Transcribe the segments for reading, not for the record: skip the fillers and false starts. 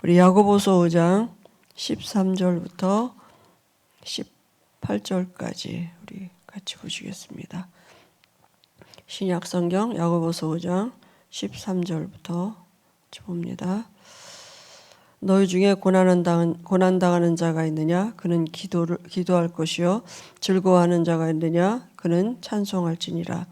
우리 야고보서 5장 13절부터 18절까지 우리 같이 보시겠습니다. 신약 성경 야고보서 5장 13절부터 봅니다. 너희 중에 고난당하는 자가 있느냐? 그는 기도할 것이요. 즐거워하는 자가 있느냐? 그는 찬송할지니라.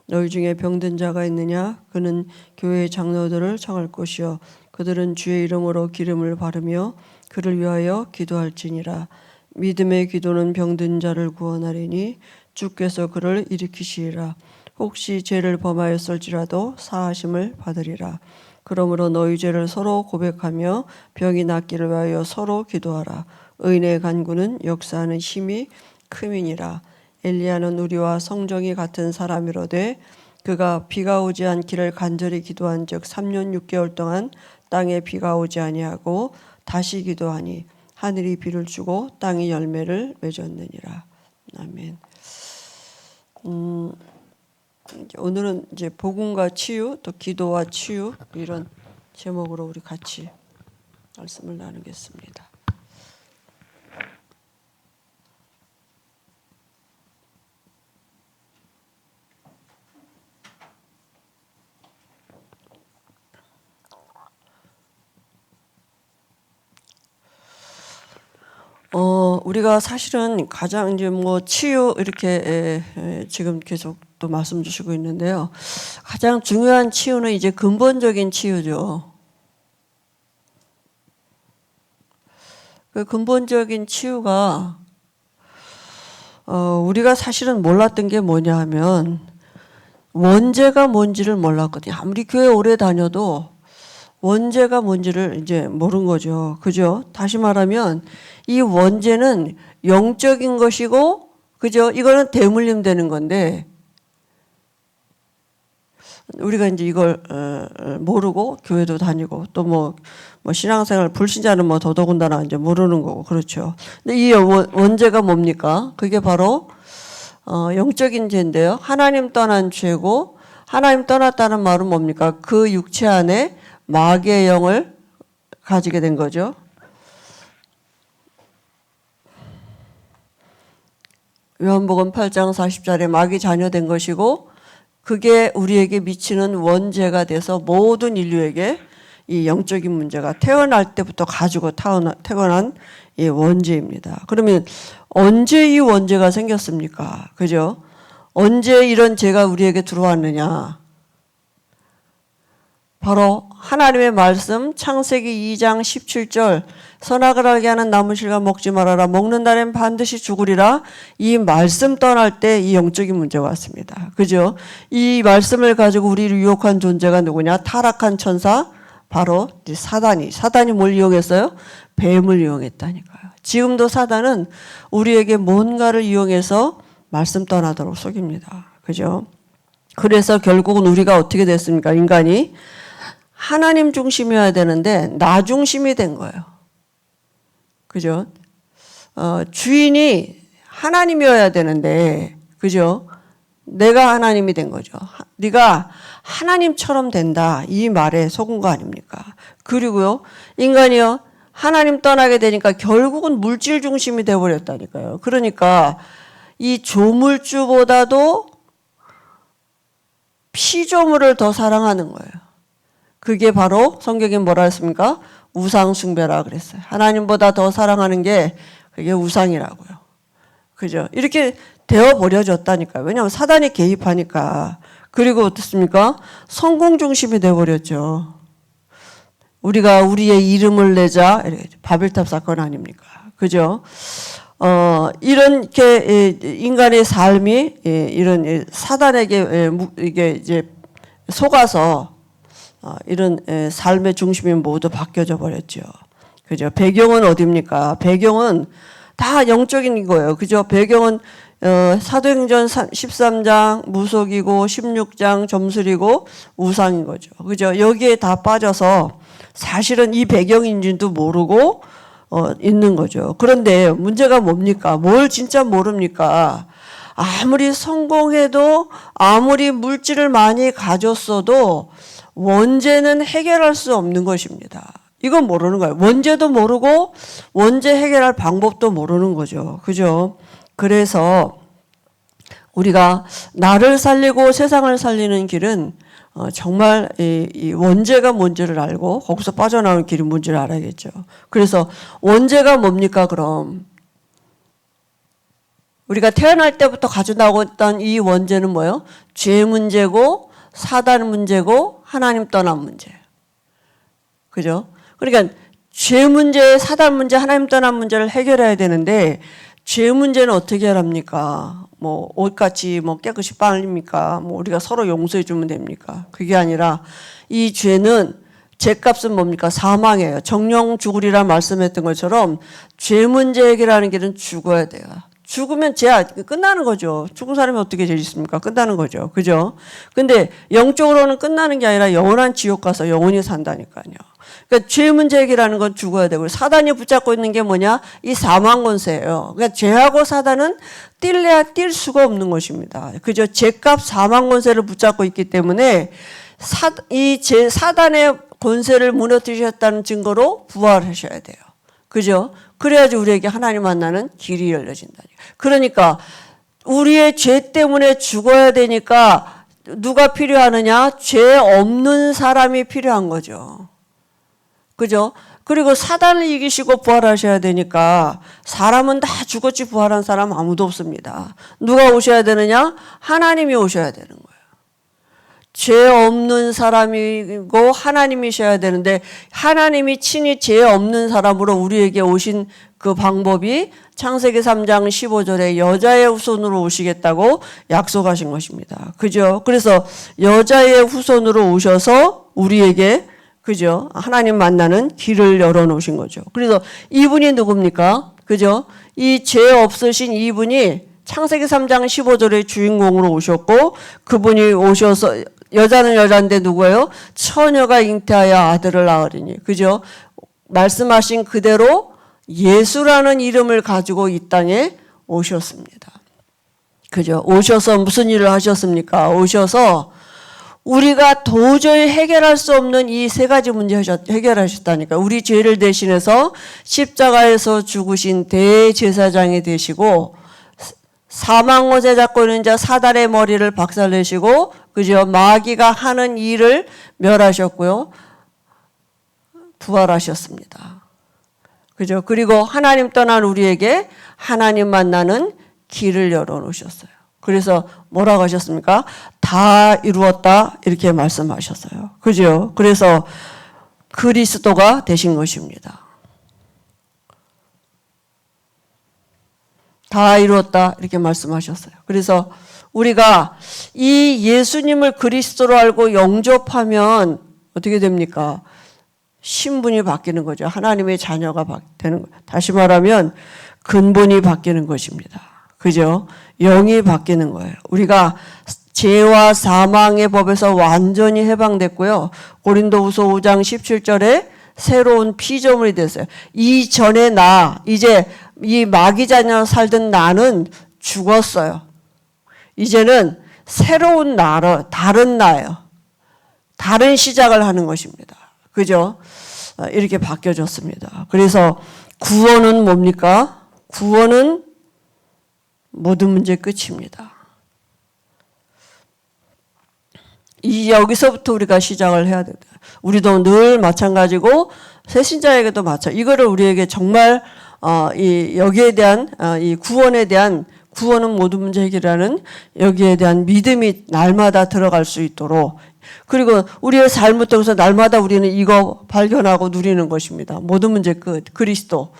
너희 중에 병든 자가 있느냐? 그는 교회의 장로들을 청할 것이요. 그들은 주의 이름으로 기름을 바르며 그를 위하여 기도할지니라. 믿음의 기도는 병든 자를 구원하리니 주께서 그를 일으키시리라. 혹시 죄를 범하였을지라도 사하심을 받으리라. 그러므로 너희 죄를 서로 고백하며 병이 낫기를 위하여 서로 기도하라. 의인의 간구는 역사하는 힘이 큼이니라. 엘리야는 우리와 성정이 같은 사람이로되 그가 비가 오지 않기를 간절히 기도한즉 3년 6개월 동안 땅에 비가 오지 아니하고 다시 기도하니 하늘이 비를 주고 땅이 열매를 맺었느니라. 아멘. 오늘은 이제 복음과 치유, 또 기도와 치유 이런 제목으로 우리 같이 말씀을 나누겠습니다. 우리가 사실은 가장 이제 치유 이렇게 지금 계속 또 말씀 주시고 있는데요. 가장 중요한 치유는 이제 근본적인 치유죠. 그 근본적인 치유가 우리가 사실은 몰랐던 게 뭐냐 하면 원죄가 뭔지를 몰랐거든요. 아무리 교회 오래 다녀도 원죄가 뭔지를 이제 모르는 거죠. 그죠? 다시 말하면 이 원죄는 영적인 것이고, 그죠? 이거는 대물림 되는 건데, 우리가 이제 이걸 모르고 교회도 다니고 또 신앙생활 불신자는 더더군다나 이제 모르는 거고 그렇죠. 근데 이 원죄가 뭡니까? 그게 바로 영적인 죄인데요. 하나님 떠난 죄고, 하나님 떠났다는 말은 뭡니까? 그 육체 안에 마귀의 영을 가지게 된 거죠. 요한복음 8장 40절에 마귀 자녀된 것이고 그게 우리에게 미치는 원죄가 돼서 모든 인류에게 이 영적인 문제가 태어날 때부터 가지고 태어난 이 원죄입니다. 그러면 언제 이 원죄가 생겼습니까? 그죠? 언제 이런 죄가 우리에게 들어왔느냐? 바로 하나님의 말씀 창세기 2장 17절 선악을 알게 하는 나무 실과 먹지 말아라. 먹는 날엔 반드시 죽으리라. 이 말씀 떠날 때 이 영적인 문제가 왔습니다. 그죠? 이 말씀을 가지고 우리를 유혹한 존재가 누구냐? 타락한 천사 바로 사단이 뭘 이용했어요? 뱀을 이용했다니까요. 지금도 사단은 우리에게 뭔가를 이용해서 말씀 떠나도록 속입니다. 그죠? 그래서 결국은 우리가 어떻게 됐습니까? 인간이 하나님 중심이어야 되는데 나 중심이 된 거예요. 그죠? 주인이 하나님이어야 되는데, 그죠? 내가 하나님이 된 거죠. 네가 하나님처럼 된다. 이 말에 속은 거 아닙니까? 그리고요, 인간이요, 하나님 떠나게 되니까 결국은 물질 중심이 되어버렸다니까요. 그러니까 이 조물주보다도 피조물을 더 사랑하는 거예요. 그게 바로 성경에 뭐라 했습니까? 우상숭배라 그랬어요. 하나님보다 더 사랑하는 게 그게 우상이라고요. 그죠? 이렇게 되어버려졌다니까요. 왜냐하면 사단이 개입하니까. 그리고 어떻습니까? 성공 중심이 되어버렸죠. 우리가 우리의 이름을 내자. 바벨탑 사건 아닙니까? 그죠? 이렇게 인간의 삶이 이런 사단에게 이게 이제 속아서 이런 삶의 중심이 모두 바뀌어져 버렸죠. 그죠? 배경은 어디입니까? 배경은 다 영적인 거예요. 그죠? 배경은 사도행전 13장 무속이고 16장 점술이고 우상인 거죠. 그죠? 여기에 다 빠져서 사실은 이 배경인지도 모르고 있는 거죠. 그런데 문제가 뭡니까? 뭘 진짜 모릅니까? 아무리 성공해도 아무리 물질을 많이 가졌어도 원죄는 해결할 수 없는 것입니다. 이건 모르는 거예요. 원죄도 모르고 원죄 해결할 방법도 모르는 거죠. 그죠? 그래서 우리가 나를 살리고 세상을 살리는 길은 정말 이 원죄가 뭔지를 알고 거기서 빠져나오는 길이 뭔지를 알아야겠죠. 그래서 원죄가 뭡니까 그럼? 우리가 태어날 때부터 가지고 나오던 이 원죄는 뭐예요? 죄 문제고 사단 문제고 하나님 떠난 문제. 그죠? 그러니까 죄 문제, 사단 문제, 하나님 떠난 문제를 해결해야 되는데 죄 문제는 어떻게 하랍니까? 뭐 옷같이 뭐 깨끗이 빨립니까? 뭐 우리가 서로 용서해 주면 됩니까? 그게 아니라 이 죄는 죄값은 뭡니까? 사망이에요. 정령 죽으리라 말씀했던 것처럼 죄 문제 해결하는 길은 죽어야 돼요. 죽으면 죄 끝나는 거죠. 죽은 사람이 어떻게 죄 짓습니까? 끝나는 거죠. 그죠? 근데 영적으로는 끝나는 게 아니라 영원한 지옥 가서 영원히 산다니까요. 그러니까 죄 문제 해결하는 건 죽어야 되고 사단이 붙잡고 있는 게 뭐냐? 이 사망 권세예요. 그러니까 죄하고 사단은 뛸래야 뛸 수가 없는 것입니다. 그죠? 죄값 사망 권세를 붙잡고 있기 때문에 사단의 권세를 무너뜨리셨다는 증거로 부활하셔야 돼요. 그죠? 그래야지 우리에게 하나님 만나는 길이 열려진다니. 그러니까 우리의 죄 때문에 죽어야 되니까 누가 필요하느냐? 죄 없는 사람이 필요한 거죠. 그죠? 그리고 사단을 이기시고 부활하셔야 되니까 사람은 다 죽었지 부활한 사람 아무도 없습니다. 누가 오셔야 되느냐? 하나님이 오셔야 되는 거예요. 죄 없는 사람이고 하나님이셔야 되는데 하나님이 친히 죄 없는 사람으로 우리에게 오신 그 방법이 창세기 3장 15절에 여자의 후손으로 오시겠다고 약속하신 것입니다. 그죠? 그래서 여자의 후손으로 오셔서 우리에게 그죠? 하나님 만나는 길을 열어놓으신 거죠. 그래서 이분이 누굽니까? 그죠? 이 죄 없으신 이분이 창세기 3장 15절의 주인공으로 오셨고 그분이 오셔서 여자는 여자인데 누구예요? 처녀가 잉태하여 아들을 낳으리니. 그죠? 말씀하신 그대로 예수라는 이름을 가지고 이 땅에 오셨습니다. 그죠? 오셔서 무슨 일을 하셨습니까? 오셔서 우리가 도저히 해결할 수 없는 이 세 가지 문제 해결하셨다니까. 우리 죄를 대신해서 십자가에서 죽으신 대제사장이 되시고 사망원세 잡고 있는 자 사단의 머리를 박살내시고 그죠? 마귀가 하는 일을 멸하셨고요. 부활하셨습니다. 그죠? 그리고 하나님 떠난 우리에게 하나님 만나는 길을 열어놓으셨어요. 그래서 뭐라고 하셨습니까? 다 이루었다 이렇게 말씀하셨어요. 그죠? 그래서 그리스도가 되신 것입니다. 다 이루었다 이렇게 말씀하셨어요. 그래서 우리가 이 예수님을 그리스도로 알고 영접하면 어떻게 됩니까? 신분이 바뀌는 거죠. 하나님의 자녀가 되는 거예요. 다시 말하면 근본이 바뀌는 것입니다. 그죠? 영이 바뀌는 거예요. 우리가 죄와 사망의 법에서 완전히 해방됐고요. 고린도후서 5장 17절에 새로운 피조물이 됐어요. 이전에 나, 이제 이 마귀 자녀 살던 나는 죽었어요. 이제는 새로운 나로, 다른 나예요. 다른 시작을 하는 것입니다. 그죠? 이렇게 바뀌어졌습니다. 그래서 구원은 뭡니까? 구원은 모든 문제 끝입니다. 여기서부터 우리가 시작을 해야 된다. 우리도 늘 마찬가지고 새신자에게도 이거를 우리에게 정말 여기에 대한 이 구원에 대한 구원은 모든 문제 해결하는 여기에 대한 믿음이 날마다 들어갈 수 있도록 그리고 우리의 삶을 통해서 날마다 우리는 이거 발견하고 누리는 것입니다. 모든 문제 끝. 그리스도.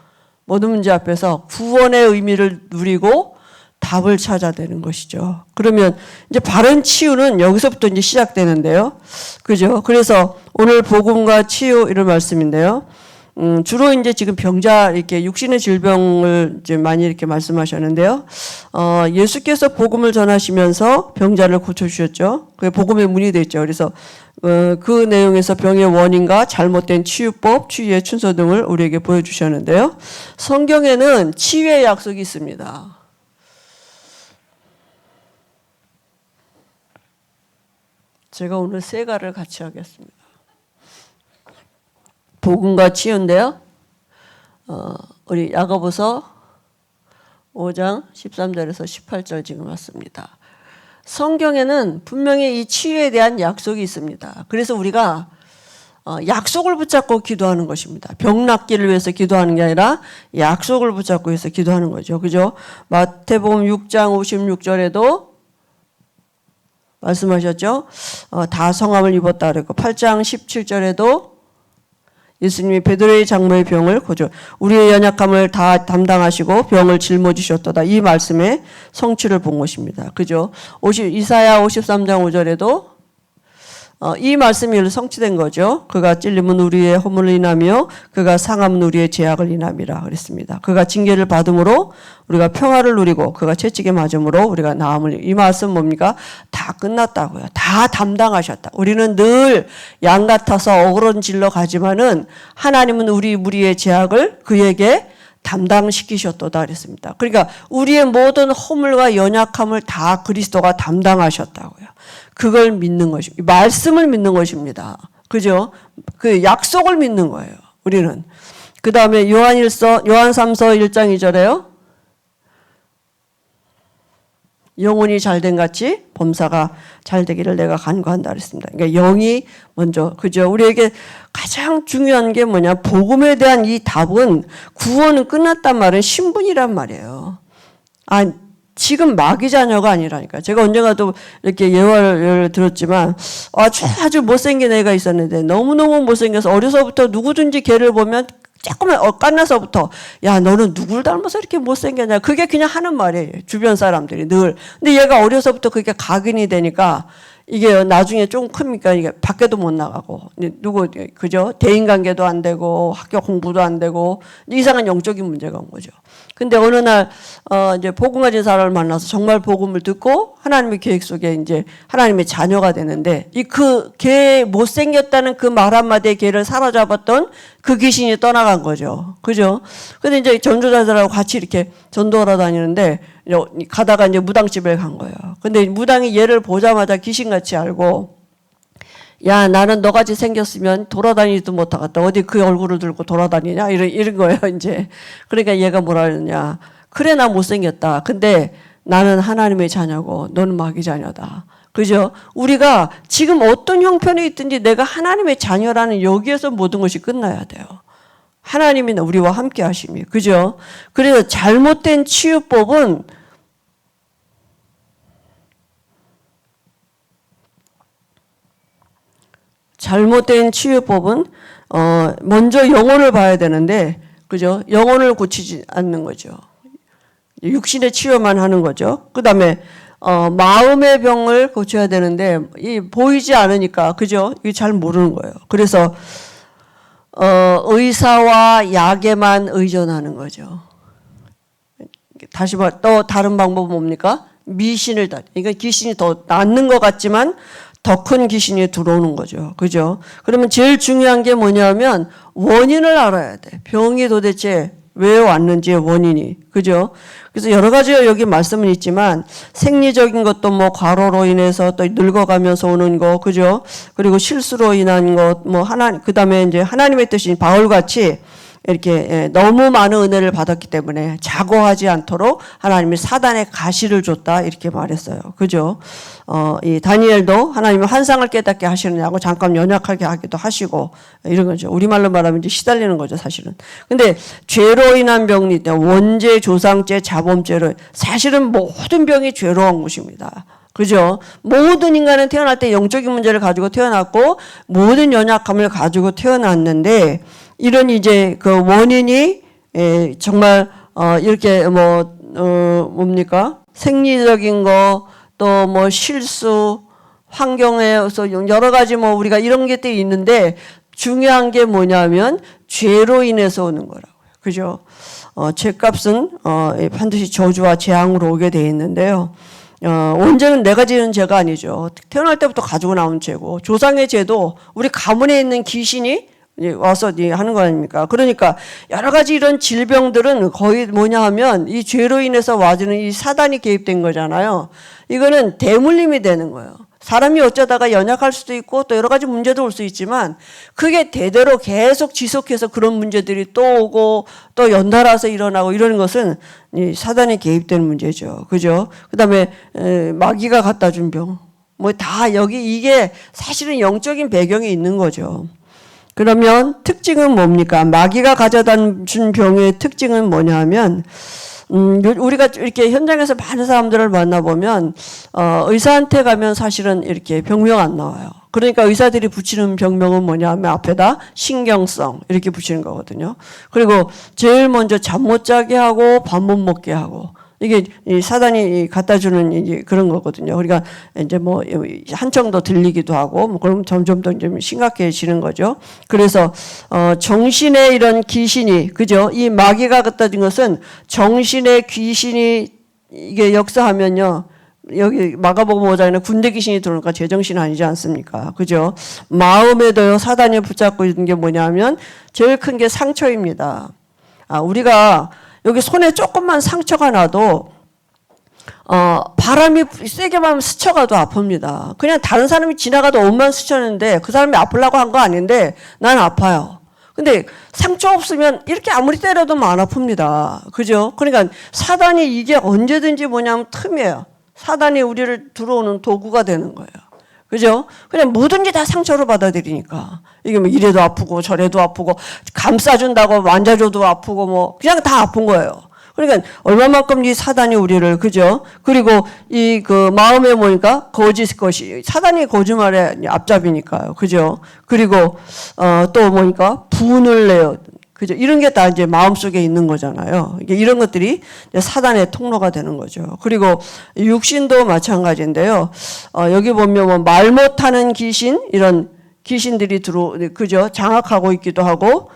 모든 문제 앞에서 구원의 의미를 누리고 답을 찾아내는 것이죠. 그러면 이제 바른 치유는 여기서부터 이제 시작되는데요. 그죠? 그래서 오늘 복음과 치유 이런 말씀인데요. 주로 이제 지금 병자 이렇게 육신의 질병을 이제 많이 이렇게 말씀하셨는데요. 예수께서 복음을 전하시면서 병자를 고쳐주셨죠. 그게 복음의 문이 됐죠. 그래서 그 내용에서 병의 원인과 잘못된 치유법, 치유의 순서 등을 우리에게 보여주셨는데요. 성경에는 치유의 약속이 있습니다. 제가 오늘 세 가를 같이 하겠습니다. 복음과 치유인데요. 우리 야고보서 5장 13절에서 18절 지금 왔습니다. 성경에는 분명히 이 치유에 대한 약속이 있습니다. 그래서 우리가 약속을 붙잡고 기도하는 것입니다. 병 낫기를 위해서 기도하는 게 아니라 약속을 붙잡고 해서 기도하는 거죠. 그죠? 마태복음 6장 56절에도 말씀하셨죠? 다 성함을 입었다 그랬고 8장 17절에도 예수님이 베드로의 장모의 병을 고쳐 우리의 연약함을 다 담당하시고 병을 짊어지셨도다. 이 말씀의 성취를 본 것입니다. 그죠? 이사야 53장 5절에도 이 말씀이 성취된 거죠. 그가 찔림은 우리의 허물을 인하며 그가 상함은 우리의 죄악을 인함이라 그랬습니다. 그가 징계를 받음으로 우리가 평화를 누리고 그가 채찍에 맞음으로 우리가 나음을. 이 말씀 뭡니까? 다 끝났다고요. 다 담당하셨다. 우리는 늘 양 같아서 어그런질러 가지만은 하나님은 우리 무리의 죄악을 그에게 담당시키셨도다 그랬습니다. 그러니까 우리의 모든 허물과 연약함을 다 그리스도가 담당하셨다고요. 그걸 믿는 것입니다. 말씀을 믿는 것입니다. 그죠? 그 약속을 믿는 거예요. 우리는. 그 다음에 요한 3서 1장 2절에요. 영혼이 잘된 같이 범사가 잘되기를 내가 간구한다 그랬습니다. 그러니까 영이 먼저, 그죠? 우리에게 가장 중요한 게 뭐냐? 복음에 대한 이 답은 구원은 끝났단 말은 신분이란 말이에요. 지금 마귀 자녀가 아니라니까. 제가 언젠가도 이렇게 예화를 들었지만 아주 못생긴 애가 있었는데 너무너무 못생겨서 어려서부터 누구든지 걔를 보면 조금만 깐나서부터 야 너는 누굴 닮아서 이렇게 못생겼냐. 그게 그냥 하는 말이에요. 주변 사람들이 늘. 근데 얘가 어려서부터 그게 각인이 되니까 이게 나중에 좀 크니까 이게 밖에도 못 나가고 그죠? 대인관계도 안 되고 학교 공부도 안 되고 이상한 영적인 문제가 온 거죠. 근데 어느 날 이제 복음 가진 사람을 만나서 정말 복음을 듣고 하나님의 계획 속에 이제 하나님의 자녀가 되는데 걔 못생겼다는 그 말 한마디에 걔를 사로잡았던 그 귀신이 떠나간 거죠. 그죠? 근데 이제 전도자들하고 같이 이렇게 전도하러 다니는데 가다가 이제 무당집에 간 거예요. 근데 무당이 얘를 보자마자 귀신같이 알고 야 나는 너같이 생겼으면 돌아다니지도 못하겠다. 어디 그 얼굴을 들고 돌아다니냐 이런 거예요 이제. 그러니까 얘가 뭐라 그러냐. 그래 나 못생겼다. 근데 나는 하나님의 자녀고 너는 마귀 자녀다. 그죠? 우리가 지금 어떤 형편에 있든지 내가 하나님의 자녀라는 여기에서 모든 것이 끝나야 돼요. 하나님이 우리와 함께 하심이. 그죠? 그래서 잘못된 치유법은 먼저 영혼을 봐야 되는데, 그죠? 영혼을 고치지 않는 거죠. 육신의 치유만 하는 거죠. 그 다음에 마음의 병을 고쳐야 되는데 보이지 않으니까, 그죠? 이게 잘 모르는 거예요. 그래서 의사와 약에만 의존하는 거죠. 다시 또 다른 방법은 뭡니까? 미신을 그러니까 귀신이 더 낫는 것 같지만 더 큰 귀신이 들어오는 거죠. 그죠? 그러면 제일 중요한 게 뭐냐면 원인을 알아야 돼. 병이 도대체 왜 왔는지의 원인이. 그죠? 그래서 여러 가지 여기 말씀은 있지만 생리적인 것도 뭐 과로로 인해서 또 늙어가면서 오는 거. 그죠? 그리고 실수로 인한 것, 그 다음에 이제 하나님의 뜻인 바울같이 이렇게 너무 많은 은혜를 받았기 때문에 자고하지 않도록 하나님이 사단의 가시를 줬다 이렇게 말했어요. 그죠? 이 다니엘도 하나님이 환상을 깨닫게 하시느냐고 잠깐 연약하게 하기도 하시고 이런 거죠. 우리말로 말하면 이제 시달리는 거죠, 사실은. 근데 죄로 인한 병이 있다. 원죄, 조상죄, 자범죄로 사실은 모든 병이 죄로 온 것입니다. 그죠? 모든 인간은 태어날 때 영적인 문제를 가지고 태어났고 모든 연약함을 가지고 태어났는데 이런 이제 그 원인이 정말 이렇게 뭡니까? 생리적인 거 또 뭐 실수 환경에서 여러 가지 우리가 이런 게 또 있는데 중요한 게 뭐냐면 죄로 인해서 오는 거라고요. 그죠? 죄값은 반드시 저주와 재앙으로 오게 돼 있는데요. 원죄는 내가 지은 죄가 아니죠. 태어날 때부터 가지고 나온 죄고 조상의 죄도 우리 가문에 있는 귀신이 와서 하는 거 아닙니까? 그러니까 여러 가지 이런 질병들은 거의 뭐냐 하면 이 죄로 인해서 와주는 이 사단이 개입된 거잖아요. 이거는 대물림이 되는 거예요. 사람이 어쩌다가 연약할 수도 있고 또 여러 가지 문제도 올 수 있지만 그게 대대로 계속 지속해서 그런 문제들이 또 오고 또 연달아서 일어나고 이러는 것은 이 사단이 개입되는 문제죠. 그죠? 그 다음에 마귀가 갖다 준 병. 뭐 다 여기 이게 사실은 영적인 배경이 있는 거죠. 그러면 특징은 뭡니까? 마귀가 가져다 준 병의 특징은 뭐냐 하면 우리가 이렇게 현장에서 많은 사람들을 만나보면 의사한테 가면 사실은 이렇게 병명 안 나와요. 그러니까 의사들이 붙이는 병명은 뭐냐 하면 앞에다 신경성 이렇게 붙이는 거거든요. 그리고 제일 먼저 잠 못 자게 하고 밥 못 먹게 하고 이게 사단이 갖다 주는 이제 그런 거거든요. 그러니까 이제 뭐 한청도 들리기도 하고 뭐 그럼 점점 더 좀 심각해지는 거죠. 그래서 정신의 이런 귀신이 그죠? 이 마귀가 갖다 준 것은 정신의 귀신이 이게 역사하면요. 여기 마가복음 5장에는 군대 귀신이 들어오니까 제정신 아니지 않습니까? 그죠? 마음에도요 사단이 붙잡고 있는 게 뭐냐면 제일 큰 게 상처입니다. 우리가 여기 손에 조금만 상처가 나도 바람이 세게 불면 스쳐가도 아픕니다. 그냥 다른 사람이 지나가도 옷만 스쳤는데 그 사람이 아프려고 한 거 아닌데 난 아파요. 근데 상처 없으면 이렇게 아무리 때려도 안 아픕니다. 그죠? 그러니까 사단이 이게 언제든지 뭐냐면 틈이에요. 사단이 우리를 들어오는 도구가 되는 거예요. 그죠? 그냥 뭐든지 다 상처로 받아들이니까. 이게 뭐 이래도 아프고 저래도 아프고 감싸준다고 만져줘도 아프고 뭐 그냥 다 아픈 거예요. 그러니까 얼마만큼 이 사단이 우리를 그죠? 그리고 이 그 마음에 뭐니까 거짓 것이 사단이 거짓말의 앞잡이니까요. 그죠? 그리고 또 뭐니까 분을 내요. 그죠? 이런 게 다 이제 마음속에 있는 거잖아요. 이런 것들이 사단의 통로가 되는 거죠. 그리고 육신도 마찬가지인데요. 여기 보면 뭐 말 못하는 귀신, 이런 귀신들이 그죠? 장악하고 있기도 하고,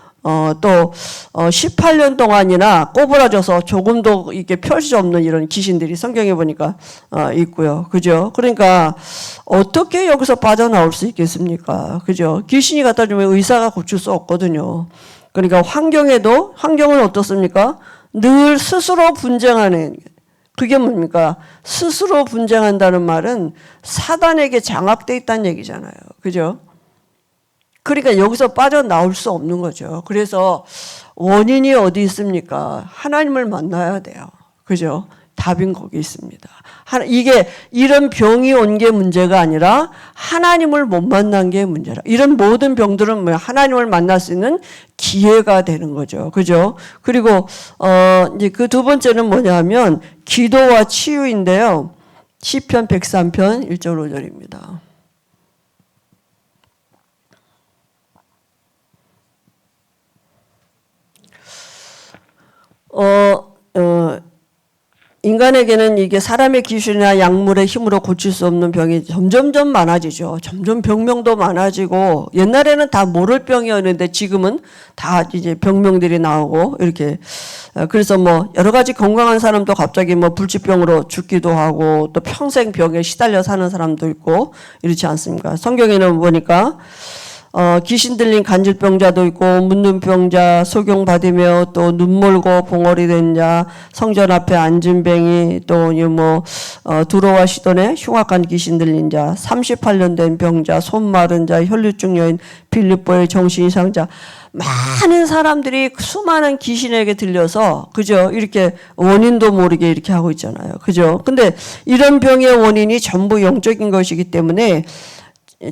또 18년 동안이나 꼬부라져서 조금도 이렇게 펼 수 없는 이런 귀신들이 성경에 보니까 있고요. 그죠? 그러니까 어떻게 여기서 빠져나올 수 있겠습니까? 그죠? 귀신이 갖다 주면 의사가 고칠 수 없거든요. 그러니까 환경은 어떻습니까? 늘 스스로 분쟁하는, 그게 뭡니까? 스스로 분쟁한다는 말은 사단에게 장악돼 있다는 얘기잖아요. 그죠? 그러니까 여기서 빠져나올 수 없는 거죠. 그래서 원인이 어디 있습니까? 하나님을 만나야 돼요. 그죠? 답인 거기 있습니다. 이게 이런 병이 온 게 문제가 아니라 하나님을 못 만난 게 문제라. 이런 모든 병들은 뭐 하나님을 만날 수 있는 기회가 되는 거죠. 그죠? 그리고 이제 그 두 번째는 뭐냐면 기도와 치유인데요. 시편 103편 1절 5절입니다. 인간에게는 이게 사람의 기술이나 약물의 힘으로 고칠 수 없는 병이 점점점 많아지죠. 점점 병명도 많아지고 옛날에는 다 모를 병이었는데 지금은 다 이제 병명들이 나오고 이렇게 그래서 뭐 여러 가지 건강한 사람도 갑자기 뭐 불치병으로 죽기도 하고 또 평생 병에 시달려 사는 사람도 있고 이렇지 않습니까? 성경에는 보니까 귀신 들린 간질병자도 있고 문둥병자 소경받으며 또 눈멀고 봉어리 된 자 성전 앞에 앉은 뱅이 또 두로와 시돈에 흉악한 귀신 들린 자 38년 된 병자 손 마른 자 혈류증 여인 빌립보의 정신 이상자 많은 사람들이 수많은 귀신에게 들려서 그죠? 이렇게 원인도 모르게 이렇게 하고 있잖아요. 그죠? 근데 이런 병의 원인이 전부 영적인 것이기 때문에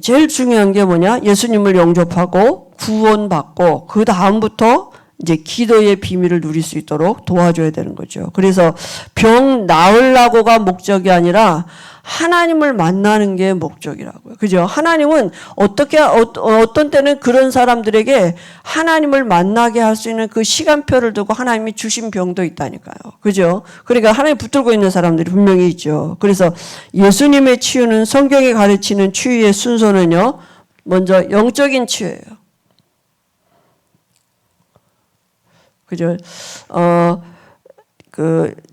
제일 중요한 게 뭐냐? 예수님을 영접하고 구원받고 그 다음부터 이제 기도의 비밀을 누릴 수 있도록 도와줘야 되는 거죠. 그래서 병 나으려고가 목적이 아니라 하나님을 만나는 게 목적이라고요. 그죠? 하나님은 어떤 때는 그런 사람들에게 하나님을 만나게 할 수 있는 그 시간표를 두고 하나님이 주신 병도 있다니까요. 그죠? 그러니까 하나님 붙들고 있는 사람들이 분명히 있죠. 그래서 예수님의 치유는 성경이 가르치는 치유의 순서는요. 먼저 영적인 치유예요. 그죠?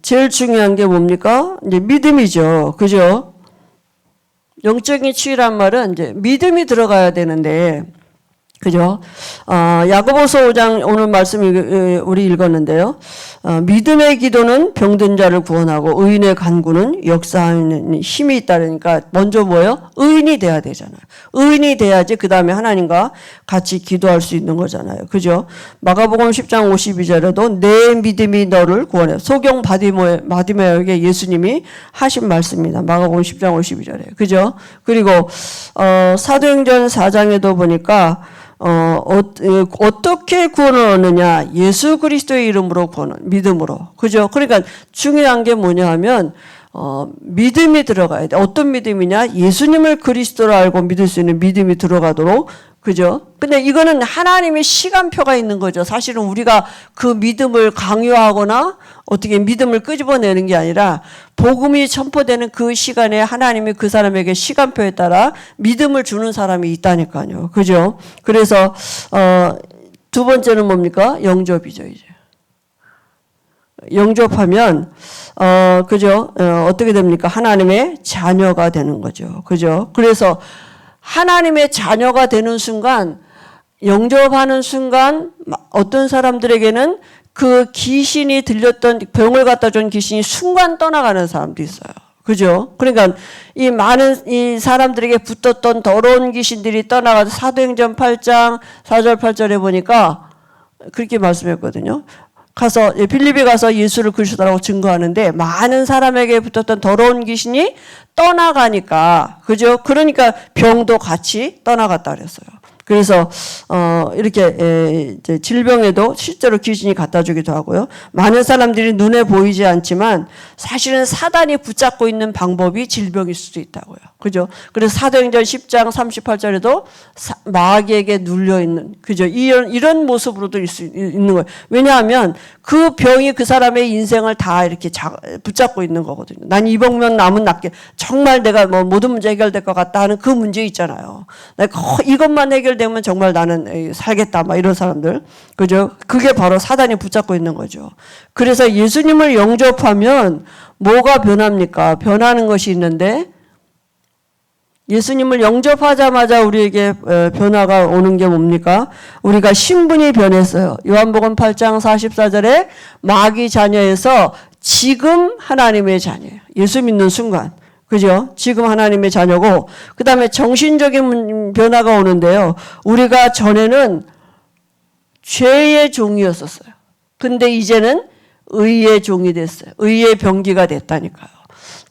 제일 중요한 게 뭡니까? 이제 믿음이죠. 그죠? 영적인 치유란 말은 이제 믿음이 들어가야 되는데, 그죠? 야고보서 5장 오늘 말씀 우리 읽었는데요. 믿음의 기도는 병든 자를 구원하고 의인의 간구는 역사하는 힘이 있다. 그러니까 먼저 뭐예요? 의인이 돼야 되잖아요. 의인이 돼야지 그 다음에 하나님과 같이 기도할 수 있는 거잖아요. 그죠? 마가복음 10장 52절에도 내 믿음이 너를 구원해. 소경 바디메어에게 예수님이 하신 말씀입니다. 마가복음 10장 52절에. 그죠? 그리고 사도행전 4장에도 보니까 어떻게 구원을 얻느냐? 예수 그리스도의 이름으로 구원을, 믿음으로. 그죠? 그러니까 중요한 게 뭐냐 하면, 믿음이 들어가야 돼. 어떤 믿음이냐? 예수님을 그리스도로 알고 믿을 수 있는 믿음이 들어가도록. 그죠? 근데 이거는 하나님의 시간표가 있는 거죠. 사실은 우리가 그 믿음을 강요하거나 어떻게 믿음을 끄집어내는 게 아니라 복음이 선포되는 그 시간에 하나님이 그 사람에게 시간표에 따라 믿음을 주는 사람이 있다니까요. 그죠? 그래서 두 번째는 뭡니까? 영접이죠, 이제. 영접하면 그죠? 어떻게 됩니까? 하나님의 자녀가 되는 거죠. 그죠? 그래서 하나님의 자녀가 되는 순간, 영접하는 순간 어떤 사람들에게는 그 귀신이 들렸던 병을 갖다 준 귀신이 순간 떠나가는 사람도 있어요. 그죠? 그러니까 이 많은 이 사람들에게 붙었던 더러운 귀신들이 떠나가서 사도행전 8장 4절 8절에 보니까 그렇게 말씀했거든요. 가서 빌립에 가서 예수를 그리스도라고 증거하는데 많은 사람에게 붙었던 더러운 귀신이 떠나가니까 그죠? 그러니까 병도 같이 떠나갔다 그랬어요. 그래서 이렇게 이제 질병에도 실제로 귀신이 갖다 주기도 하고요. 많은 사람들이 눈에 보이지 않지만 사실은 사단이 붙잡고 있는 방법이 질병일 수도 있다고요. 그죠? 그래서 사도행전 10장 38절에도 마귀에게 눌려 있는 그죠? 이런 모습으로도 있는 거예요. 왜냐하면 그 병이 그 사람의 인생을 다 이렇게 붙잡고 있는 거거든요. 난 이 병만 남은 낫게 정말 내가 뭐 모든 문제 해결될 것 같다 하는 그 문제 있잖아요. 이것만 해결되면 정말 나는 살겠다 막 이런 사람들. 그죠? 그게 바로 사단이 붙잡고 있는 거죠. 그래서 예수님을 영접하면 뭐가 변합니까? 변하는 것이 있는데 예수님을 영접하자마자 우리에게 변화가 오는 게 뭡니까? 우리가 신분이 변했어요. 요한복음 8장 44절에 마귀 자녀에서 지금 하나님의 자녀예요. 예수 믿는 순간. 그죠? 지금 하나님의 자녀고 그 다음에 정신적인 변화가 오는데요. 우리가 전에는 죄의 종이었었어요. 근데 이제는 의의 종이 됐어요. 의의 병기가 됐다니까요.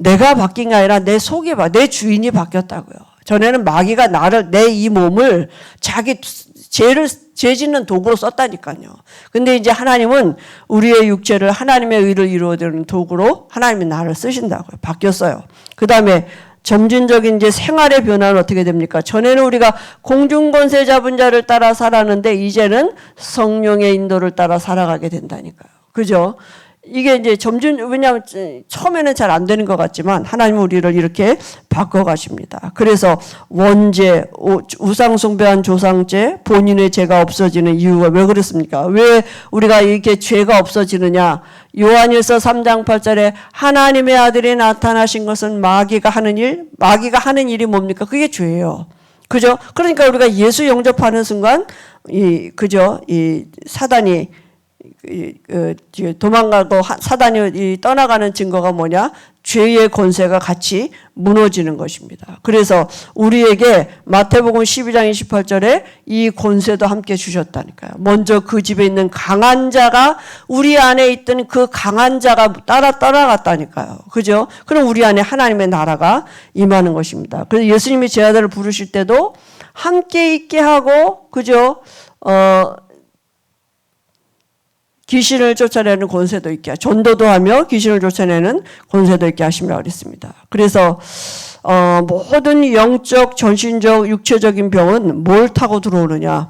내가 바뀐 게 아니라 내 속이 내 주인이 바뀌었다고요. 전에는 마귀가 내 이 몸을 자기 죄 짓는 도구로 썼다니까요. 근데 이제 하나님은 우리의 육체를 하나님의 의를 이루어내는 도구로 하나님이 나를 쓰신다고요. 바뀌었어요. 그 다음에 점진적인 이제 생활의 변화는 어떻게 됩니까? 전에는 우리가 공중권세 잡은 자를 따라 살았는데 이제는 성령의 인도를 따라 살아가게 된다니까요. 그죠? 이게 이제 왜냐하면 처음에는 잘 안 되는 것 같지만 하나님은 우리를 이렇게 바꿔가십니다. 그래서 원죄, 우상숭배한 조상죄, 본인의 죄가 없어지는 이유가 왜 그렇습니까? 왜 우리가 이렇게 죄가 없어지느냐? 요한일서 3장 8절에 하나님의 아들이 나타나신 것은 마귀가 하는 일이 뭡니까? 그게 죄예요. 그죠? 그러니까 우리가 예수 영접하는 순간, 이 사단이 도망가고 사단이 떠나가는 증거가 뭐냐? 죄의 권세가 같이 무너지는 것입니다. 그래서 우리에게 마태복음 12장 28절에 이 권세도 함께 주셨다니까요. 먼저 그 집에 있는 강한 자가 우리 안에 있던 그 강한 자가 따라갔다니까요. 그죠? 그럼 우리 안에 하나님의 나라가 임하는 것입니다. 그래서 예수님이 제 아들을 부르실 때도 함께 있게 하고, 그죠? 귀신을 쫓아내는 권세도 있게 전도도 하며 귀신을 쫓아내는 권세도 있게 하시며 그랬습니다. 그래서 모든 영적, 전신적, 육체적인 병은 뭘 타고 들어오느냐?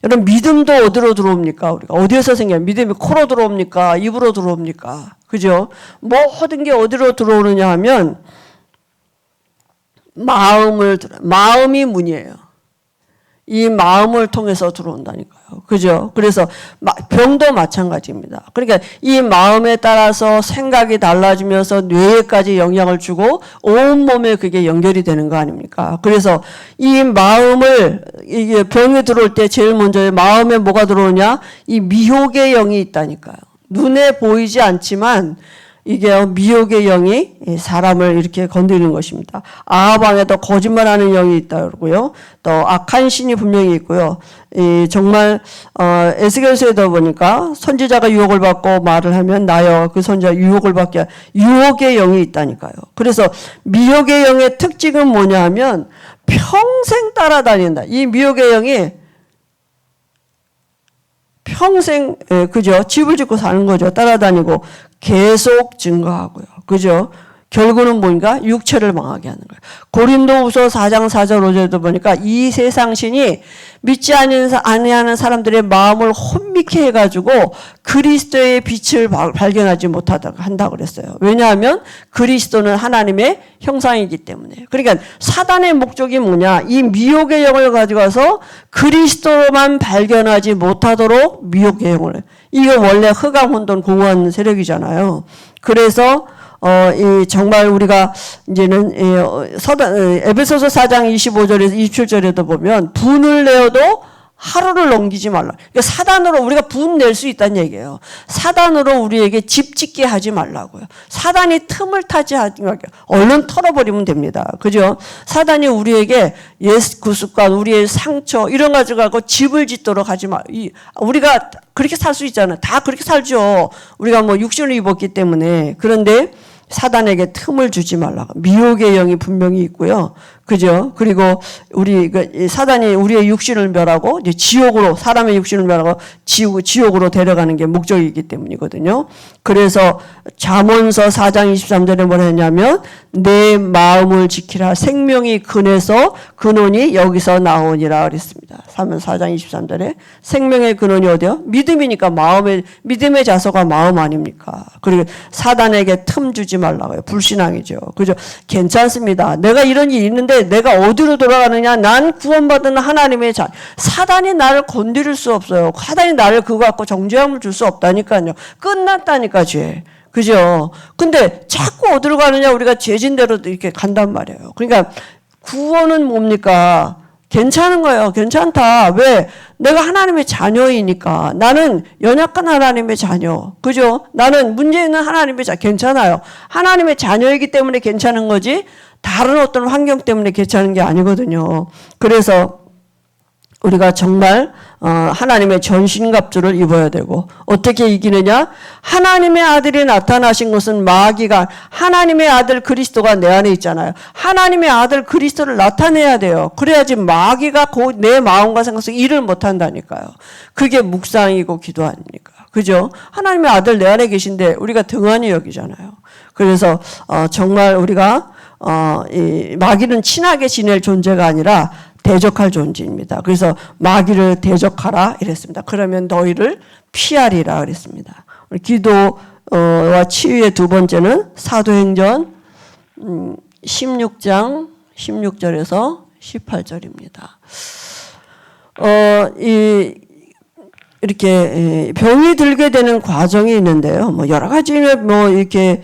여러분 믿음도 어디로 들어옵니까? 우리가 어디에서 생겨요? 믿음이 코로 들어옵니까? 입으로 들어옵니까? 그죠? 모든 게 어디로 들어오느냐 하면 마음이 문이에요. 이 마음을 통해서 들어온다니까요. 그죠? 그래서 병도 마찬가지입니다. 그러니까 이 마음에 따라서 생각이 달라지면서 뇌에까지 영향을 주고 온몸에 그게 연결이 되는 거 아닙니까? 그래서 이 마음을, 이게 병이 들어올 때 제일 먼저 마음에 뭐가 들어오냐? 이 미혹의 영이 있다니까요. 눈에 보이지 않지만 이게 미혹의 영이 사람을 이렇게 건드리는 것입니다. 아합왕에도 거짓말하는 영이 있다 그러고요. 또 악한 신이 분명히 있고요. 정말 에스겔서에도 보니까 선지자가 유혹을 받고 말을 하면 나여 그 선지자 유혹을 받게 유혹의 영이 있다니까요. 그래서 미혹의 영의 특징은 뭐냐 하면 평생 따라다닌다. 이 미혹의 영이 평생, 그죠? 집을 짓고 사는 거죠. 따라다니고 계속 증거하고요. 그죠? 결국은 뭔가 육체를 망하게 하는 거예요. 고린도후서 4장 4절 5절도 보니까 이 세상 신이 믿지 아니하는 사람들의 마음을 혼미케 해가지고 그리스도의 빛을 발견하지 못하다고 한다고 그랬어요. 왜냐하면 그리스도는 하나님의 형상이기 때문에. 그러니까 사단의 목적이 뭐냐? 이 미혹의 영을 가져가서 그리스도만 발견하지 못하도록 미혹의 영을. 이거 원래 흑암 혼돈 공허한 세력이잖아요. 그래서 정말 우리가 이제는 에베소서 4장 25절에서 27절에도 보면 분을 내어도 하루를 넘기지 말라. 그러니까 사단으로 우리가 분 낼 수 있다는 얘기예요. 사단으로 우리에게 집 짓게 하지 말라고요. 사단이 틈을 타지 하지 말고 얼른 털어버리면 됩니다. 그죠? 사단이 우리에게 구습관, 우리의 상처 이런 거 가지고 집을 짓도록 하지 말. 우리가 그렇게 살 수 있잖아요. 다 그렇게 살죠. 우리가 뭐 육신을 입었기 때문에. 그런데 사단에게 틈을 주지 말라고. 미혹의 영이 분명히 있고요. 그죠? 그리고 사단이 우리의 육신을 멸하고 이제 지옥으로, 사람의 육신을 멸하고 지옥으로 데려가는 게 목적이기 때문이거든요. 그래서 잠언서 4장 23절에 뭐라 했냐면 내 마음을 지키라. 생명이 근에서 근원이 여기서 나오니라 그랬습니다. 4장 23절에 생명의 근원이 어디요? 믿음이니까 믿음의 자소가 마음 아닙니까? 그리고 사단에게 틈 주지 말라고요. 불신앙이죠. 그죠? 괜찮습니다. 내가 이런 일이 있는데 내가 어디로 돌아가느냐? 난 구원받은 하나님의 자. 사단이 나를 건드릴 수 없어요. 사단이 나를 그거 갖고 정죄함을 줄 수 없다니까요. 끝났다니까 죄. 그죠? 근데 자꾸 어디로 가느냐? 우리가 죄진대로 이렇게 간단 말이에요. 그러니까 구원은 뭡니까? 괜찮은 거예요. 괜찮다. 왜? 내가 하나님의 자녀이니까. 나는 연약한 하나님의 자녀. 그죠? 나는 문제 있는 하나님의 자녀. 괜찮아요. 하나님의 자녀이기 때문에 괜찮은 거지 다른 어떤 환경 때문에 괜찮은 게 아니거든요. 그래서 우리가 정말 하나님의 전신갑주를 입어야 되고 어떻게 이기느냐? 하나님의 아들이 나타나신 것은 마귀가 하나님의 아들 그리스도가 내 안에 있잖아요. 하나님의 아들 그리스도를 나타내야 돼요. 그래야지 마귀가 내 마음과 생각 속에 일을 못한다니까요. 그게 묵상이고 기도 아닙니까? 그죠? 하나님의 아들 내 안에 계신데 우리가 등한히 여기잖아요. 그래서 정말 우리가 이 마귀는 친하게 지낼 존재가 아니라 대적할 존재입니다. 그래서 마귀를 대적하라 이랬습니다. 그러면 너희를 피하리라 그랬습니다. 기도와 치유의 두 번째는 사도행전 16장 16절에서 18절입니다. 이렇게 병이 들게 되는 과정이 있는데요. 뭐 여러 가지 뭐 이렇게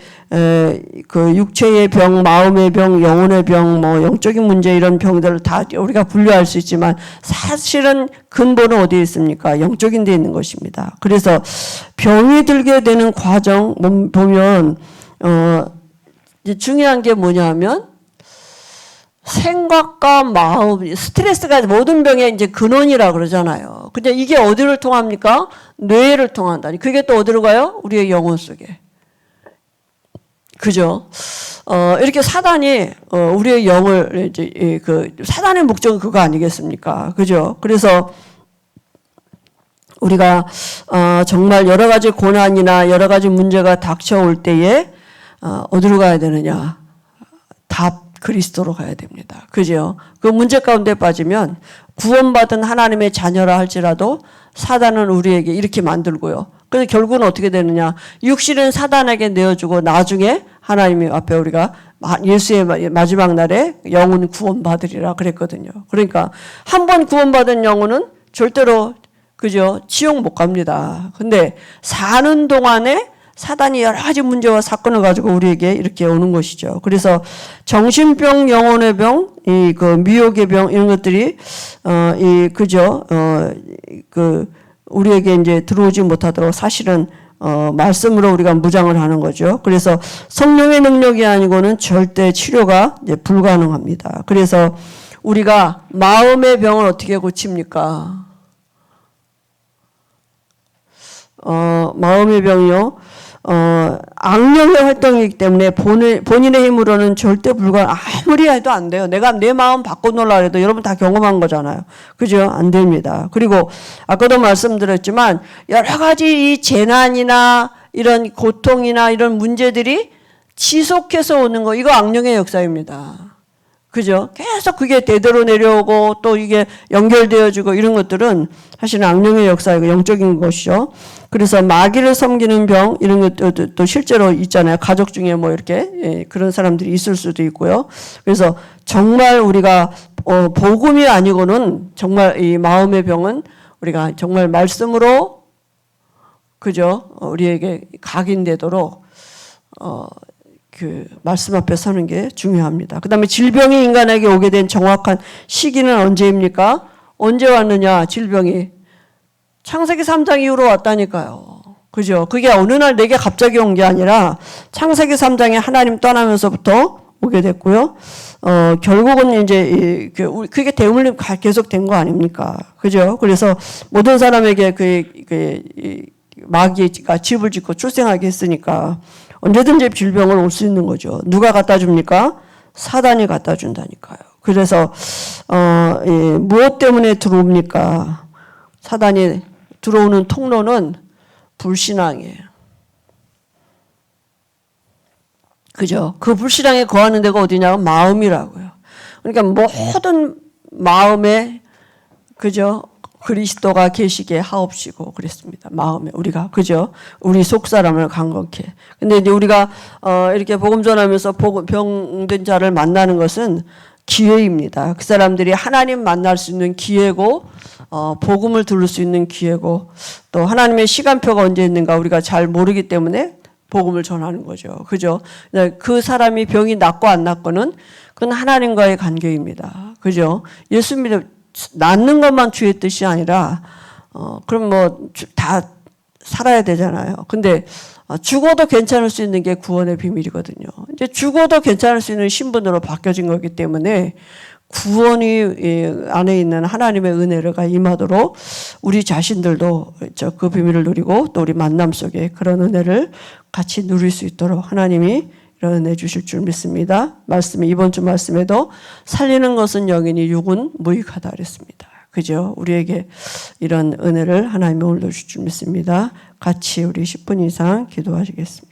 그 육체의 병, 마음의 병, 영혼의 병, 뭐 영적인 문제 이런 병들을 다 우리가 분류할 수 있지만 사실은 근본은 어디에 있습니까? 영적인 데 있는 것입니다. 그래서 병이 들게 되는 과정 보면 이제 중요한 게 뭐냐면 생각과 마음, 스트레스가 모든 병의 이제 근원이라 그러잖아요. 근데 이게 어디를 통합니까? 뇌를 통한다니. 그게 또 어디로 가요? 우리의 영혼 속에. 그죠? 이렇게 사단이 우리의 영을 이제 사단의 목적은 그거 아니겠습니까? 그죠? 그래서 우리가 정말 여러 가지 고난이나 여러 가지 문제가 닥쳐올 때에 어디로 가야 되느냐? 답 그리스도로 가야 됩니다. 그죠? 그 문제 가운데 빠지면 구원받은 하나님의 자녀라 할지라도 사단은 우리에게 이렇게 만들고요. 그래서 결국은 어떻게 되느냐? 육신은 사단에게 내어주고 나중에 하나님 앞에 우리가 예수의 마지막 날에 영혼 구원받으리라 그랬거든요. 그러니까 한 번 구원받은 영혼은 절대로 그죠? 지옥 못 갑니다. 근데 사는 동안에 사단이 여러 가지 문제와 사건을 가지고 우리에게 이렇게 오는 것이죠. 그래서 정신병, 영혼의 병, 그 미혹의 병 이런 것들이 우리에게 이제 들어오지 못하도록 사실은 말씀으로 우리가 무장을 하는 거죠. 그래서 성령의 능력이 아니고는 절대 치료가 이제 불가능합니다. 그래서 우리가 마음의 병을 어떻게 고칩니까? 마음의 병이요. 악령의 활동이기 때문에 본인의 힘으로는 절대 아무리 해도 안 돼요. 내가 내 마음 바꿔놓으려고 해도 여러분 다 경험한 거잖아요. 그죠? 안 됩니다. 그리고 아까도 말씀드렸지만 여러 가지 이 재난이나 이런 고통이나 이런 문제들이 지속해서 오는 거, 이거 악령의 역사입니다. 그죠? 계속 그게 대대로 내려오고 또 이게 연결되어지고 이런 것들은 사실은 악령의 역사이고 영적인 것이죠. 그래서 마귀를 섬기는 병 이런 것도 또 실제로 있잖아요. 가족 중에 뭐 이렇게 그런 사람들이 있을 수도 있고요. 그래서 정말 우리가 복음이 아니고는 정말 이 마음의 병은 우리가 정말 말씀으로 그죠? 우리에게 각인되도록 그 말씀 앞에 서는 게 중요합니다. 그 다음에 질병이 인간에게 오게 된 정확한 시기는 언제입니까? 언제 왔느냐, 질병이. 창세기 3장 이후로 왔다니까요. 그죠? 그게 어느 날 내게 갑자기 온 게 아니라 창세기 3장에 하나님 떠나면서부터 오게 됐고요. 결국은 이제 그게 대물림 계속 된 거 아닙니까? 그죠? 그래서 모든 사람에게 마귀가 집을 짓고 출생하게 했으니까 언제든지 질병을 올 수 있는 거죠. 누가 갖다 줍니까? 사단이 갖다 준다니까요. 그래서 무엇 때문에 들어옵니까? 사단이 들어오는 통로는 불신앙이에요. 그죠? 그 불신앙에 거하는 데가 어디냐면 마음이라고요. 그러니까 모든 마음에 그죠? 그리스도가 계시게 하옵시고 그랬습니다. 마음에 우리가 그죠? 우리 속 사람을 강건케. 근데 이제 우리가 이렇게 복음 전하면서 병든 자를 만나는 것은 기회입니다. 그 사람들이 하나님 만날 수 있는 기회고 복음을 들을 수 있는 기회고 또 하나님의 시간표가 언제 있는가 우리가 잘 모르기 때문에 복음을 전하는 거죠. 그죠? 그 사람이 병이 낫고 안 낫고는 그건 하나님과의 관계입니다. 그죠? 예수 믿어 낫는 것만 주의 뜻이 아니라 그럼 뭐 다 살아야 되잖아요. 근데 죽어도 괜찮을 수 있는 게 구원의 비밀이거든요. 이제 죽어도 괜찮을 수 있는 신분으로 바뀌어진 거기 때문에 구원이 안에 있는 하나님의 은혜가 임하도록 우리 자신들도 그 비밀을 누리고 또 우리 만남 속에 그런 은혜를 같이 누릴 수 있도록 하나님이 이런 은혜 주실 줄 믿습니다. 말씀이 이번 주 말씀에도 살리는 것은 영이니 육은 무익하다 그랬습니다. 그죠? 우리에게 이런 은혜를 하나님이 올려주실 줄 믿습니다. 같이 우리 10분 이상 기도하시겠습니다.